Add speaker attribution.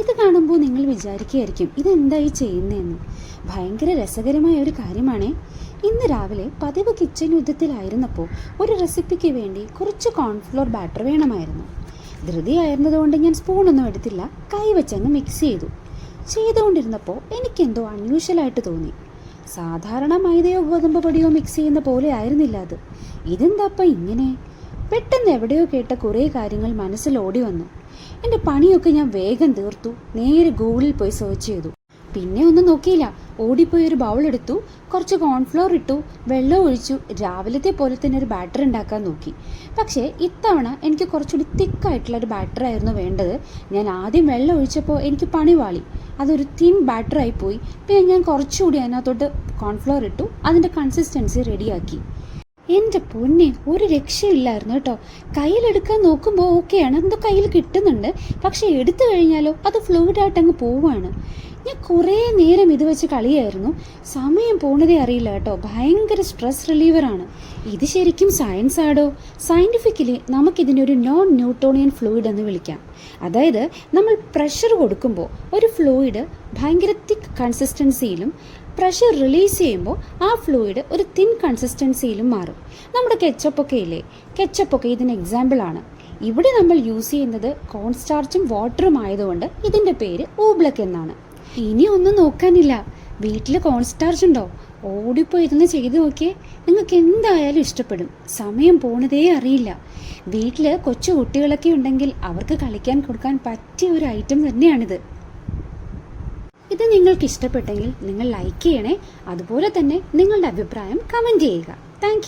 Speaker 1: ഇത് കാണുമ്പോൾ നിങ്ങൾ വിചാരിക്കുകയായിരിക്കും ഇതെന്തായി ചെയ്യുന്നതെന്ന്. ഭയങ്കര രസകരമായ ഒരു കാര്യമാണേ. ഇന്ന് രാവിലെ പതിവ് കിച്ചൺ യുദ്ധത്തിലായിരുന്നപ്പോൾ ഒരു റെസിപ്പിക്ക് വേണ്ടി കുറച്ച് കോൺഫ്ലോർ ബാറ്റർ വേണമായിരുന്നു. ധൃതിയായിരുന്നതുകൊണ്ട് ഞാൻ സ്പൂണൊന്നും എടുത്തില്ല, കൈവച്ചങ്ങ് മിക്സ് ചെയ്തുകൊണ്ടിരുന്നപ്പോൾ എനിക്കെന്തോ അൺയൂഷ്വലായിട്ട് തോന്നി. സാധാരണ മൈദയോ ഗോതമ്പ് പൊടിയോ മിക്സ് ചെയ്യുന്ന പോലെ ആയിരുന്നില്ല അത്. ഇതെന്താപ്പം ഇങ്ങനെ? പെട്ടെന്ന് എവിടെയോ കേട്ട കുറേ കാര്യങ്ങൾ മനസ്സിൽ ഓടി വന്നു. എൻ്റെ പണിയൊക്കെ ഞാൻ വേഗം തീർത്തു. നേരെ ഗൂഗിളിൽ പോയി സെർച്ച് ചെയ്തു. പിന്നെ ഒന്നും നോക്കിയില്ല, ഓടിപ്പോയി ഒരു ബൗൾ എടുത്തു, കുറച്ച് കോൺഫ്ലോർ ഇട്ടു, വെള്ളം ഒഴിച്ചു. രാവിലത്തെ പോലെ തന്നെ ഒരു ബാറ്റർ ഉണ്ടാക്കാൻ നോക്കി. പക്ഷേ ഇത്തവണ എനിക്ക് കുറച്ചുകൂടി തിക്കായിട്ടുള്ള ഒരു ബാറ്റർ ആയിരുന്നു വേണ്ടത്. ഞാൻ ആദ്യം വെള്ളം ഒഴിച്ചപ്പോൾ എനിക്ക് പണി വാളി. അതൊരു തിൻ ബാറ്ററായിപ്പോയി. പിന്നെ ഞാൻ കുറച്ചുകൂടി അതിനകത്തോട്ട് കോൺഫ്ലോർ ഇട്ടു, അതിൻ്റെ കൺസിസ്റ്റൻസി റെഡിയാക്കി. എൻ്റെ പൊന്നെ, ഒരു രക്ഷയില്ലായിരുന്നു കേട്ടോ. കയ്യിലെടുക്കാൻ നോക്കുമ്പോൾ ഓക്കെയാണ്, എന്തോ കയ്യിൽ കിട്ടുന്നുണ്ട്. പക്ഷേ എടുത്തു കഴിഞ്ഞാലോ അത് ഫ്ലൂയിഡായിട്ട് അങ്ങ് പോവുകയാണ്. ഞാൻ കുറേ നേരം ഇത് വെച്ച് കളിയായിരുന്നു. സമയം പോണതേ അറിയില്ല കേട്ടോ. ഭയങ്കര സ്ട്രെസ് റിലീവറാണ് ഇത്. ശരിക്കും സയൻസ് ആടോ. സയൻറ്റിഫിക്കലി നമുക്കിതിനൊരു നോൺ ന്യൂട്ടോണിയൻ ഫ്ലൂയിഡ് എന്ന് വിളിക്കാം. അതായത് നമ്മൾ പ്രഷർ കൊടുക്കുമ്പോൾ ഒരു ഫ്ലൂയിഡ് ഭയങ്കര തിക്ക് കൺസിസ്റ്റൻസിയിലും പ്രഷർ റിലീസ് ചെയ്യുമ്പോൾ ആ ഫ്ലൂയിഡ് ഒരു തിൻ കൺസിസ്റ്റൻസിയിലും മാറും. നമ്മുടെ കെച്ചപ്പൊക്കെ ഇതിന് എക്സാമ്പിളാണ്. ഇവിടെ നമ്മൾ യൂസ് ചെയ്യുന്നത് കോൺസ്റ്റാർച്ചും വാട്ടറും ആയതുകൊണ്ട് ഇതിൻ്റെ പേര് ഊബ്ലക്ക് എന്നാണ്. ഇനി ഒന്നും നോക്കാനില്ല. വീട്ടിൽ കോൺസ്റ്റാർച്ച് ഉണ്ടോ? ഓടിപ്പോയി ഇരുന്ന് ചെയ്ത് നോക്കിയേ, നിങ്ങൾക്ക് എന്തായാലും ഇഷ്ടപ്പെടും. സമയം പോണതേ അറിയില്ല. വീട്ടിൽ കൊച്ചു കുട്ടികളൊക്കെ ഉണ്ടെങ്കിൽ അവർക്ക് കളിക്കാൻ കൊടുക്കാൻ പറ്റിയ ഒരു ഐറ്റം തന്നെയാണിത്. ഇത് നിങ്ങൾക്ക് ഇഷ്ടപ്പെട്ടെങ്കിൽ നിങ്ങൾ ലൈക്ക് ചെയ്യണേ. അതുപോലെ തന്നെ നിങ്ങളുടെ അഭിപ്രായം കമൻറ്റ് ചെയ്യുക. താങ്ക്